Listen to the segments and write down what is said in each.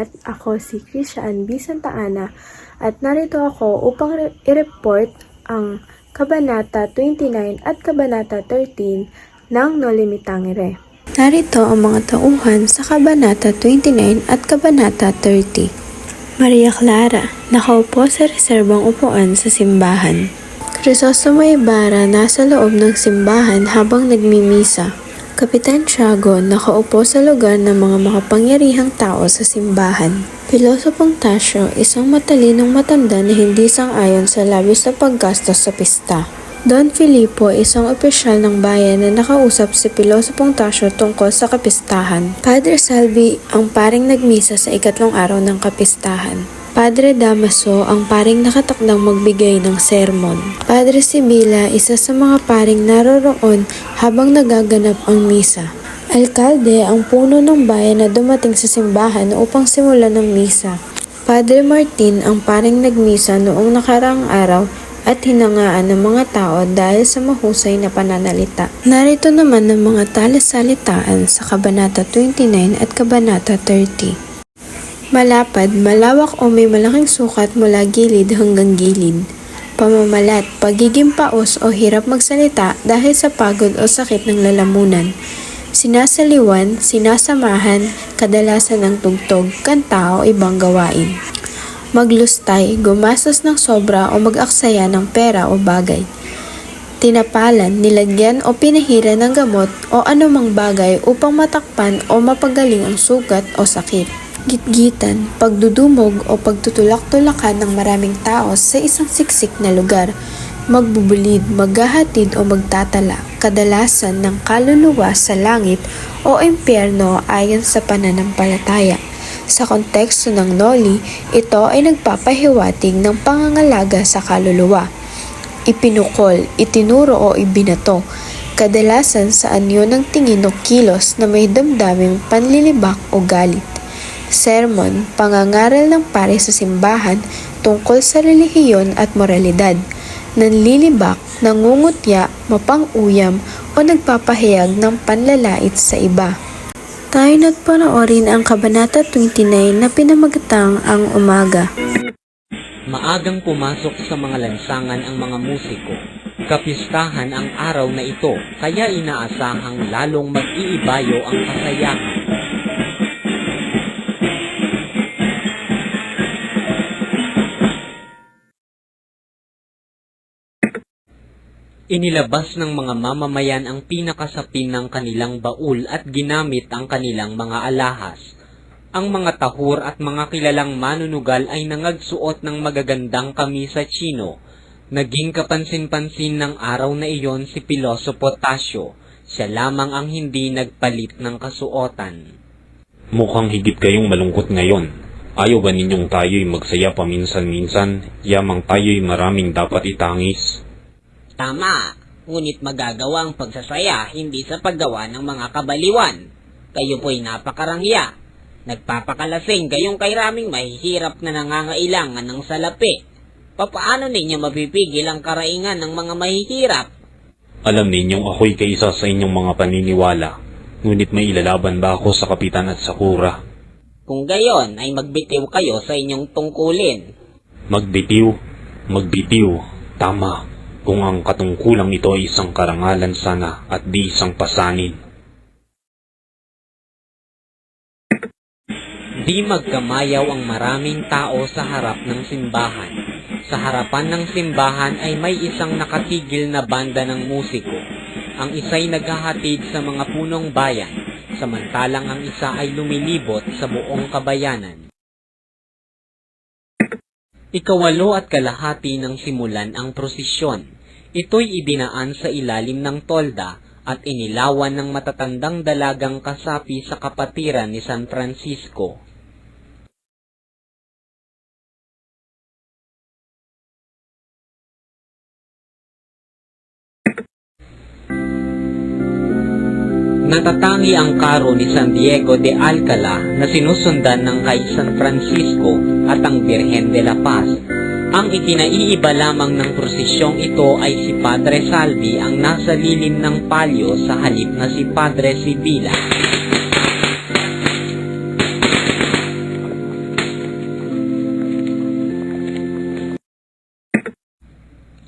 lahat, ako si Christian B. Santa Ana at narito ako upang i-report ang Kabanata 29 at Kabanata 13 ng Noli Me Tangere. Narito ang mga tauhan sa Kabanata 29 at Kabanata 30. Maria Clara, nakaupo sa reserbang upuan sa simbahan. Crisostomo Ibarra, nasa loob ng simbahan habang nagmimisa. Kapitan Tiago, nakaupo sa lugar ng mga makapangyarihang tao sa simbahan. Pilosopong Tasio, isang matalinong matanda na hindi sang-ayon sa labis na paggastos sa pista. Don Filipo, isang opisyal ng bayan na nakausap si Pilosopong Tasio tungkol sa kapistahan. Padre Salvi, ang paring nagmisa sa ikatlong araw ng kapistahan. Padre Damaso, ang paring nakatakdang magbigay ng sermon. Padre Sibila, isa sa mga paring naroroon habang nagaganap ang misa. Alkalde, ang puno ng bayan na dumating sa simbahan upang simulan ng misa. Padre Martin, ang paring nagmisa noong nakaraang araw at hinangaan ng mga tao dahil sa mahusay na pananalita. Narito naman ang mga talasalitaan sa Kabanata 29 at Kabanata 30. Malapad, malawak o may malaking sukat mula gilid hanggang gilid. Pamamalat, pagiging paos o hirap magsalita dahil sa pagod o sakit ng lalamunan. Sinasaliwan, sinasamahan, kadalasan ng tugtog, kanta o ibang gawain. Maglustay, gumastos ng sobra o mag-aksaya ng pera o bagay. Tinapalan, nilagyan o pinahira ng gamot o anumang bagay upang matakpan o mapagaling ang sugat o sakit. Gitgitan, pagdudumog o pagtutulak-tulakan ng maraming tao sa isang siksik na lugar. Magbubulid, maghahatid o magtatala, kadalasan ng kaluluwa sa langit o impyerno ayon sa pananampalataya. Sa konteksto ng Noli, ito ay nagpapahiwatig ng pangangalaga sa kaluluwa. Ipinukol, itinuro o ibinato, kadalasan sa anyo ng tingin o kilos na may damdaming panlilibak o galit. Sermon, pangangaral ng pare sa simbahan tungkol sa relihiyon at moralidad, nanlilibak, nangungutya, mapang-uyam o nagpapahayag ng panlalait sa iba. Tayo na't panoorin ang Kabanata 29 na pinamagatang ang umaga. Maagang pumasok sa mga lansangan ang mga musiko. Kapistahan ang araw na ito, kaya inaasahang lalong mag-iibayo ang kasayahan. Inilabas ng mga mamamayan ang pinakasapin ng kanilang baul at ginamit ang kanilang mga alahas. Ang mga tahor at mga kilalang manunugal ay nangagsuot ng magagandang kamisa chino. Naging kapansin-pansin ng araw na iyon si Pilosopo Tasio. Siya lamang ang hindi nagpalit ng kasuotan. Mukhang higit kayong malungkot ngayon. Ayaw ba ninyong tayo'y magsaya paminsan-minsan, yamang tayo'y maraming dapat itangis? Tama, ngunit magagawa ang pagsasaya hindi sa paggawa ng mga kabaliwan. Kayo po'y napakarangya. Nagpapakalasing kayong kay raming mahihirap na nangangailangan ng salapi. Papaano ninyo mapipigil ang karaingan ng mga mahihirap? Alam ninyong ako'y kaisa sa inyong mga paniniwala, ngunit may ilalaban ba ako sa kapitan at sa kura? Kung gayon ay magbitiw kayo sa inyong tungkulin. Magbitiw, tama. Kung ang katungkulang ito ay isang karangalan sana at di isang pasanin. Di magkamayaw ang maraming tao sa harap ng simbahan. Sa harapan ng simbahan ay may isang nakatigil na banda ng musiko. Ang isa'y naghahatid sa mga punong bayan, samantalang ang isa ay lumilibot sa buong kabayanan. 8:30 nang simulan ang prosesyon. Ito'y idinaan sa ilalim ng tolda at inilawan ng matatandang dalagang kasapi sa kapatiran ni San Francisco. Natatangi ang karo ni San Diego de Alcala na sinusundan ng kay San Francisco at ang Birhen de la Paz. Ang itinaiiba lamang ng prosesyong ito ay si Padre Salvi ang nasa lilim ng palyo sa halip na si Padre Sibila.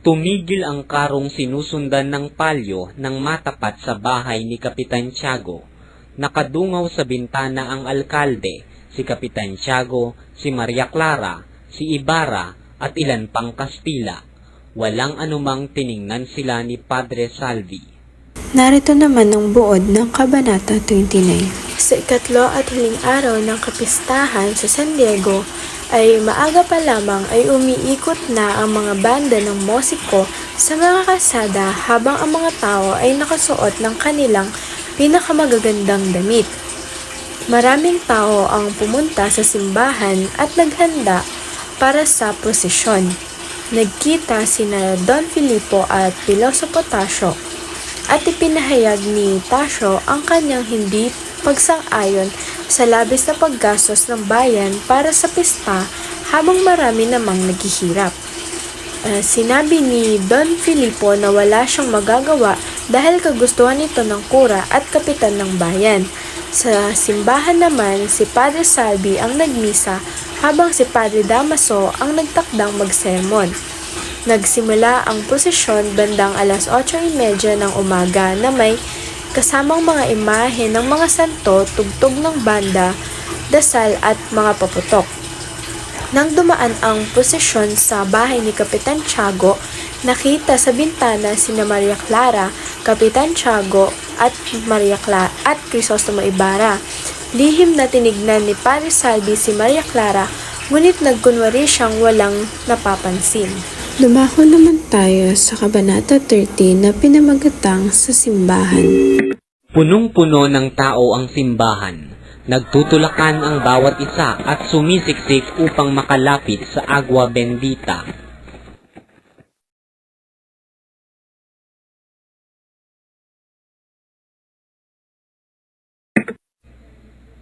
Tumigil ang karong sinusundan ng palyo nang matapat sa bahay ni Kapitan Tiago. Nakadungaw sa bintana ang alkalde, si Kapitan Tiago, si Maria Clara, si Ibarra at ilan pang Kastila. Walang anumang tiningnan sila ni Padre Salvi. Narito naman ang buod ng Kabanata 29. Sa ikatlo at huling araw ng kapistahan sa San Diego, ay maaga pa lamang ay umiikot na ang mga banda ng musiko sa mga kalsada habang ang mga tao ay nakasuot ng kanilang pinakamagagandang damit. Maraming tao ang pumunta sa simbahan at naghanda para sa prosesyon. Nagkita sina Don Filipo at Pilosopo Tasio at ipinahayag ni Tasio ang kanyang hindi pagsang-ayon sa labis na paggastos ng bayan para sa pista habang marami namang naghihirap. Sinabi ni Don Filipo na wala siyang magagawa dahil kagustuhan ito ng kura at kapitan ng bayan. Sa simbahan naman, si Padre Salvi ang nagmisa habang si Padre Damaso ang nagtakdang magsermon. Nagsimula ang prosesyon bandang alas 8:30 ng umaga na may kasamang mga imahe ng mga santo, tugtog ng banda, dasal at mga paputok. Nang dumaan ang prosesyon sa bahay ni Kapitan Tiago, nakita sa bintana sina Maria Clara, Kapitan Tiago at Crisostomo Ibarra. Lihim na tinignan ni Padre Salvi si Maria Clara, ngunit nagkunwari siyang walang napapansin. Dumako naman tayo sa Kabanata 13 na pinamagatang sa simbahan. Punong-puno ng tao ang simbahan. Nagtutulakan ang bawat isa at sumisiksik upang makalapit sa agwa bendita.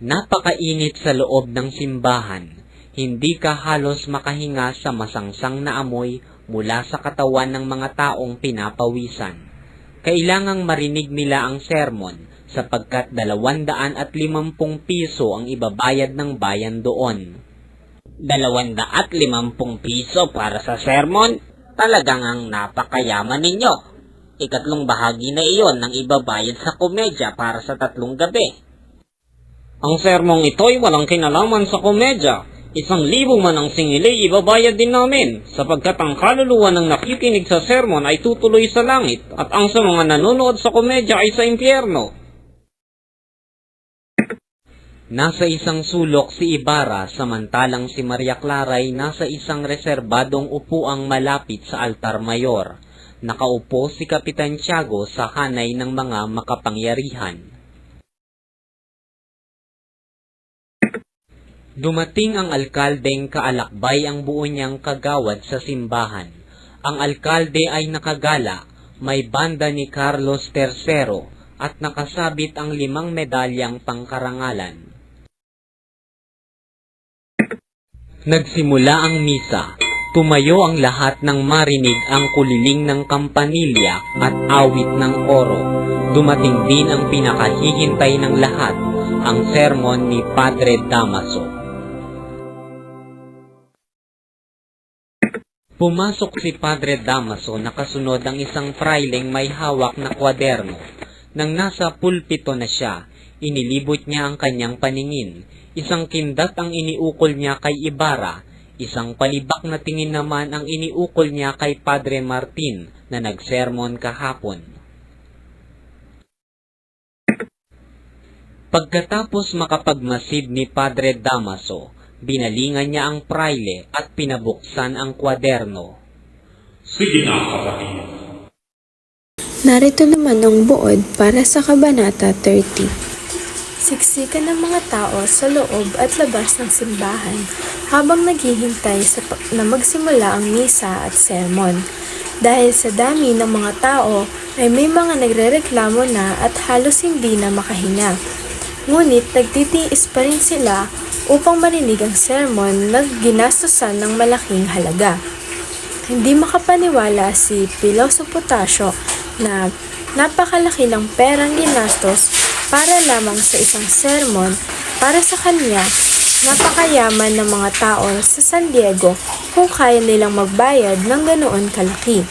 Napakainit sa loob ng simbahan. Hindi ka halos makahinga sa masangsang na amoy mula sa katawan ng mga taong pinapawisan. Kailangang marinig nila ang sermon sapagkat 250 piso ang ibabayad ng bayan doon. 250 piso para sa sermon? Talagang ang napakayaman ninyo. Ikatlong bahagi na iyon ng ibabayad sa komedya para sa 3 gabi. Ang sermong ito'y walang kinalaman sa komedya. 1,000 man ang singili ibabayad din namin, sapagkat ang kaluluwa ng nakikinig sa sermon ay tutuloy sa langit, at ang sa mga nanonood sa komedya ay sa impyerno. Nasa isang sulok si Ibarra, samantalang si Maria Clara ay nasa isang reserbadong upuang malapit sa altar mayor. Nakaupo si Kapitan Tiago sa hanay ng mga makapangyarihan. Dumating ang alkaldeng kaalakbay ang buo niyang kagawad sa simbahan. Ang alkalde ay nakagala, may banda ni Carlos III at nakasabit ang 5 medalyang pangkarangalan. Nagsimula ang misa. Tumayo ang lahat ng marinig ang kuliling ng kampanilya at awit ng koro. Dumating din ang pinakahihintay ng lahat, ang sermon ni Padre Damaso. Pumasok si Padre Damaso na kasunod ang isang fraileng may hawak na kwaderno. Nang nasa pulpito na siya, inilibot niya ang kanyang paningin. Isang kindat ang iniukol niya kay Ibarra, isang palibak na tingin naman ang iniukol niya kay Padre Martin na nagsermon kahapon. Pagkatapos makapagmasid ni Padre Damaso, binalingan niya ang praile at pinabuksan ang kwaderno. Sige na, kapatid. Narito naman ang buod para sa Kabanata 30. Siksikan ng mga tao sa loob at labas ng simbahan habang naghihintay na magsimula ang misa at sermon. Dahil sa dami ng mga tao ay may mga nagrereklamo na at halos hindi na makahinga. Ngunit nagtitiis pa rin sila upang marinig ang sermon na ginastusan ng malaking halaga. Hindi makapaniwala si Pilosopo Tasio na napakalaki ng perang ginastos para lamang sa isang sermon. Para sa kanya, napakayaman ng mga tao sa San Diego kung kaya nilang magbayad ng ganoon kalaki.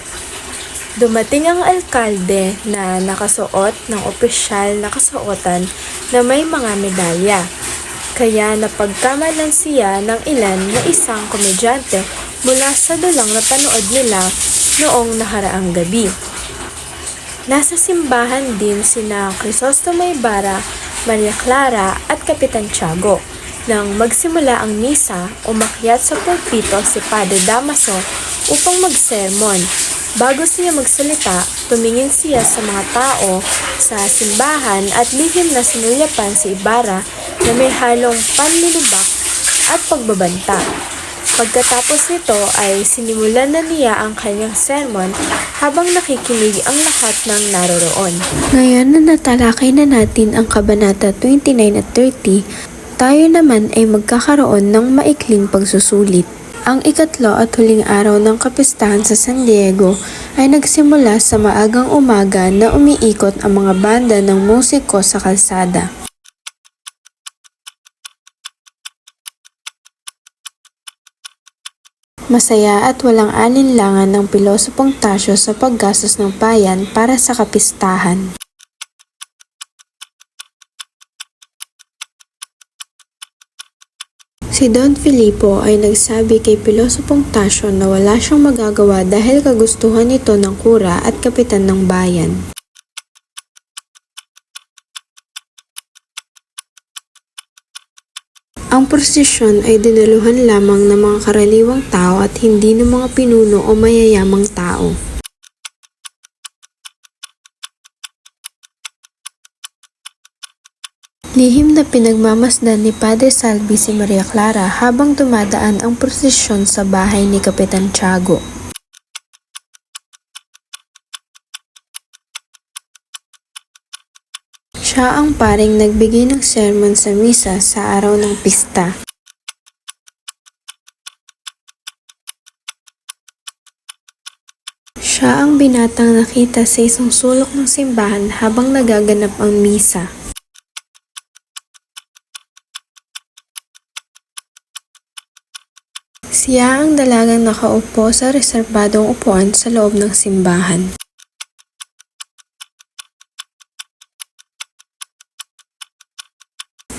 Dumating ang alkalde na nakasuot ng opisyal na kasuotan na may mga medalya. Kaya napagkamalan siya ng ilan na isang komedyante mula sa dulang napanood nila noong nakaraang gabi. Nasa simbahan din sina Crisostomo Ibarra, Maria Clara at Kapitan Tiago. Nang magsimula ang misa, umakyat sa pulpito si Padre Damaso upang magsermon. Bago siya magsalita, tumingin siya sa mga tao sa simbahan at lihim na sinulyapan si Ibarra na may halong panlulubak at pagbabanta. Pagkatapos nito ay sinimulan na niya ang kanyang sermon habang nakikinig ang lahat ng naroroon. Ngayon na natalakay na natin ang Kabanata 29 at 30, tayo naman ay magkakaroon ng maikling pagsusulit. Ang ikatlo at huling araw ng kapistahan sa San Diego ay nagsimula sa maagang umaga na umiikot ang mga banda ng musiko sa kalsada. Masaya at walang alinlangan ng Pilosopong Tasio sa paggastos ng bayan para sa kapistahan. Si Don Filipo ay nagsabi kay Pilosopong Tasio na wala siyang magagawa dahil kagustuhan nito ng kura at kapitan ng bayan. Ang prosesyon ay dinaluhan lamang ng mga karaniwang tao at hindi ng mga pinuno o mayayamang tao. Lihim na pinagmamasdan ni Padre Salvi si Maria Clara habang dumadaan ang prosesyon sa bahay ni Kapitan Tiago. Siya ang paring nagbigay ng sermon sa misa sa araw ng pista. Siya ang binatang nakita sa isang sulok ng simbahan habang nagaganap ang misa. Siya ang dalagang nakaupo sa reserbadong upuan sa loob ng simbahan.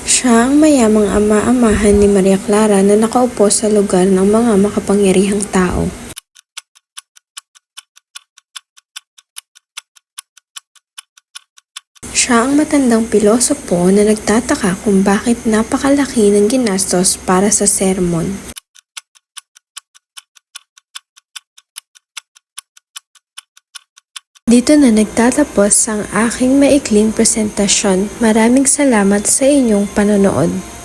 Siya ang mayamang ama-amahan ni Maria Clara na nakaupo sa lugar ng mga makapangyarihang tao. Siya ang matandang pilosopo na nagtataka kung bakit napakalaki ng ginastos para sa sermon. Dito na nagtatapos ang aking maikling presentasyon. Maraming salamat sa inyong panonood.